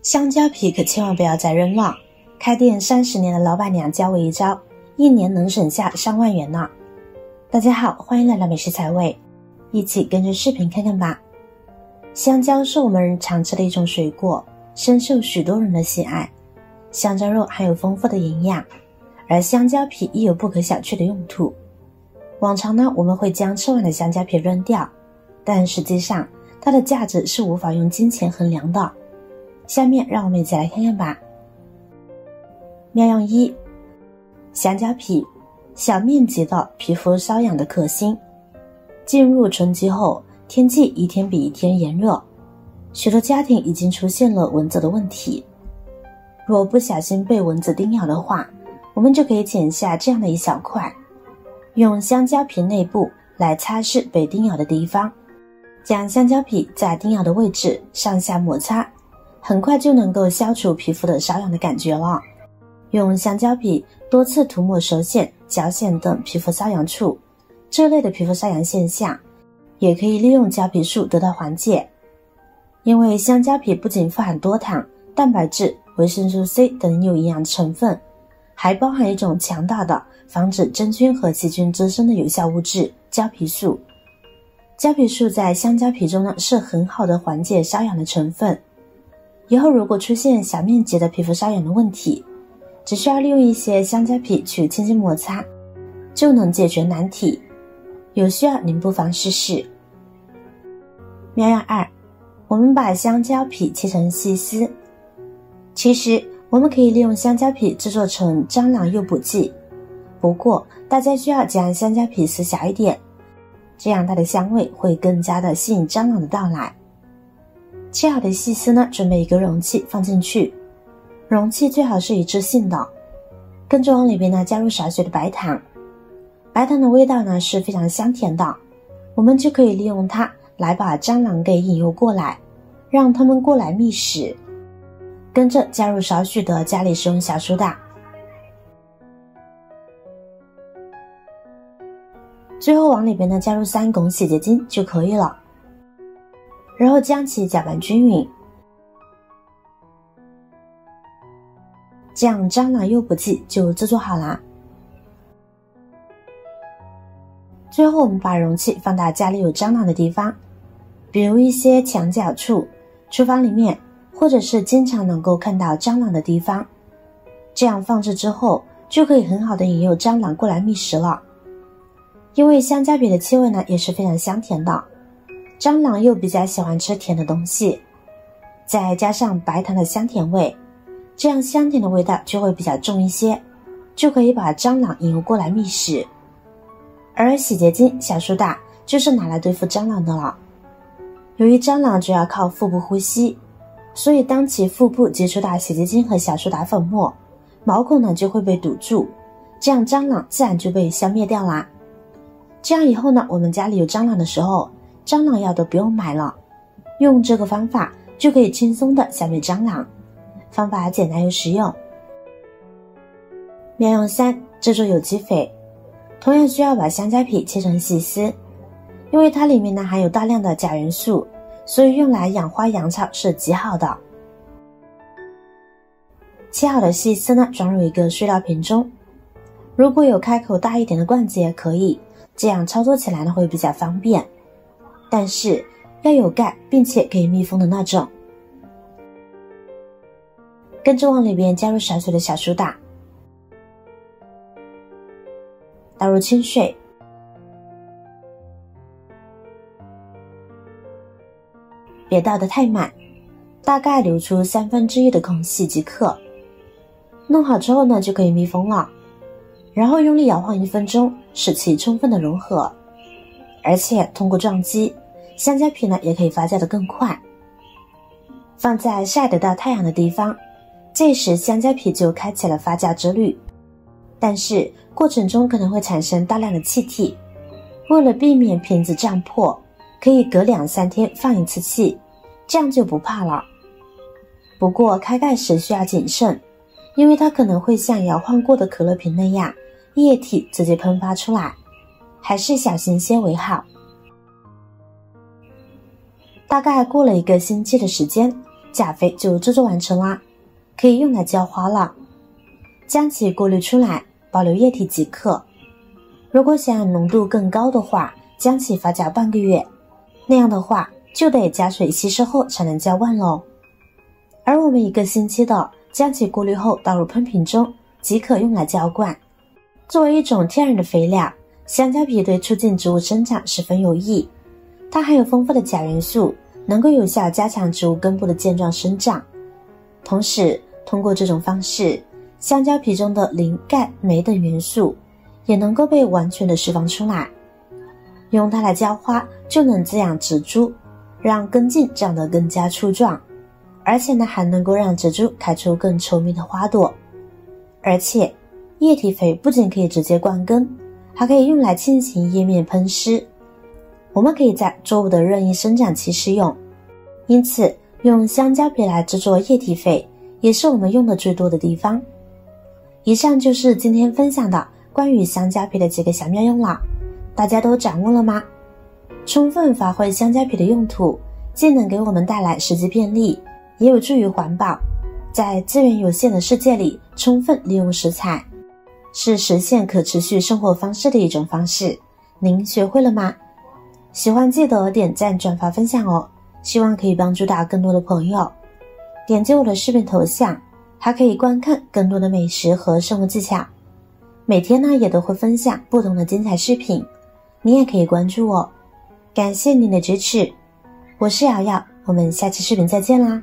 香蕉皮可千万不要再扔了，开店30年的老板娘教我一招，1年能省下上万元呢。大家好，欢迎来到美食财味，一起跟着视频看看吧。香蕉是我们常吃的一种水果，深受许多人的喜爱。香蕉肉含有丰富的营养，而香蕉皮亦有不可小觑的用途。往常呢，我们会将吃完的香蕉皮扔掉，但实际上它的价值是无法用金钱衡量的。下面让我们一起来看看吧。妙用1：香蕉皮，小面积的皮肤瘙痒的克星。进入春季后，天气一天比一天炎热，许多家庭已经出现了蚊子的问题。若不小心被蚊子叮咬的话，我们就可以剪下这样的一小块，用香蕉皮内部来擦拭被叮咬的地方，将香蕉皮在叮咬的位置上下摩擦，很快就能够消除皮肤的瘙痒的感觉了。用香蕉皮多次涂抹手癣、脚癣等皮肤瘙痒处，这类的皮肤瘙痒现象也可以利用胶皮术得到缓解。因为香蕉皮不仅富含多糖、蛋白质、维生素 C 等有营养成分，还包含一种强大的防止真菌和细菌滋生的有效物质胶皮素。胶皮素在香蕉皮中呢是很好的缓解瘙痒的成分。以后如果出现小面积的皮肤瘙痒的问题，只需要利用一些香蕉皮去轻轻摩擦，就能解决难题。有需要您不妨试试。妙用2：我们把香蕉皮切成细丝。其实我们可以利用香蕉皮制作成蟑螂诱捕剂，不过大家需要将香蕉皮撕小一点，这样它的香味会更加的吸引蟑螂的到来。切好的细丝呢，准备一个容器放进去，容器最好是一致性的，跟着往里边呢加入少许的白糖。白糖的味道呢是非常香甜的，我们就可以利用它来把蟑螂给引诱过来，让它们过来觅食。跟着加入少许的家里使用小苏打，最后往里边呢加入3汞洗洁精就可以了，然后将其搅拌均匀，这样蟑螂诱捕剂就制作好啦。最后我们把容器放到家里有蟑螂的地方，比如一些墙角处、厨房里面，或者是经常能够看到蟑螂的地方。这样放置之后，就可以很好的引诱蟑螂过来觅食了。因为香蕉皮的气味呢也是非常香甜的，蟑螂又比较喜欢吃甜的东西，再加上白糖的香甜味，这样香甜的味道就会比较重一些，就可以把蟑螂引诱过来觅食。而洗洁精、小苏打就是拿来对付蟑螂的了。由于蟑螂主要靠腹部呼吸，所以当其腹部接触到洗洁精和小苏打粉末，毛孔呢就会被堵住，这样蟑螂自然就被消灭掉啦。这样以后呢，我们家里有蟑螂的时候，蟑螂药都不用买了，用这个方法就可以轻松的消灭蟑螂。方法简单又实用。妙用3：制作有机肥。同样需要把香蕉皮切成细丝，因为它里面呢含有大量的钾元素，所以用来养花养草是极好的。切好的细丝呢装入一个塑料瓶中，如果有开口大一点的罐子也可以，这样操作起来呢会比较方便，但是要有盖并且可以密封的那种。跟着往里边加入少许的小苏打，倒入清水，别倒得太满，大概留出1/3的空隙即可。弄好之后呢，就可以密封了，然后用力摇晃1分钟，使其充分的融合。而且通过撞击，香蕉皮呢也可以发酵得更快。放在晒得到太阳的地方，这时香蕉皮就开启了发酵之旅。但是过程中可能会产生大量的气体，为了避免瓶子胀破，可以隔2-3天放一次气，这样就不怕了。不过开盖时需要谨慎，因为它可能会像摇晃过的可乐瓶那样，液体直接喷发出来，还是小心些为好。大概过了1个星期的时间，钾肥就制作完成啦，可以用来浇花了。将其过滤出来，保留液体即可。如果想要浓度更高的话，将其发酵半个月，那样的话就得加水稀释后才能浇灌咯。而我们1个星期的将其过滤后倒入喷瓶中，即可用来浇灌。作为一种天然的肥料，香蕉皮对促进植物生长十分有益，它含有丰富的钾元素，能够有效加强植物根部的健壮生长。同时，通过这种方式，香蕉皮中的磷、钙、镁等元素也能够被完全的释放出来，用它来浇花就能滋养植株，让根茎长得更加粗壮，而且呢还能够让植株开出更稠密的花朵。而且液体肥不仅可以直接灌根，还可以用来进行叶面喷施，我们可以在作物的任意生长期使用。因此用香蕉皮来制作液体肥也是我们用的最多的地方。以上就是今天分享的关于香蕉皮的几个小妙用了，大家都掌握了吗？充分发挥香蕉皮的用途，既能给我们带来实际便利，也有助于环保，在资源有限的世界里充分利用食材，是实现可持续生活方式的一种方式。您学会了吗？喜欢记得点赞、转发、分享哦，希望可以帮助到更多的朋友。点击我的视频头像，还可以观看更多的美食和生活技巧。每天呢也都会分享不同的精彩视频，你也可以关注我。感谢您的支持，我是瑶瑶，我们下期视频再见啦。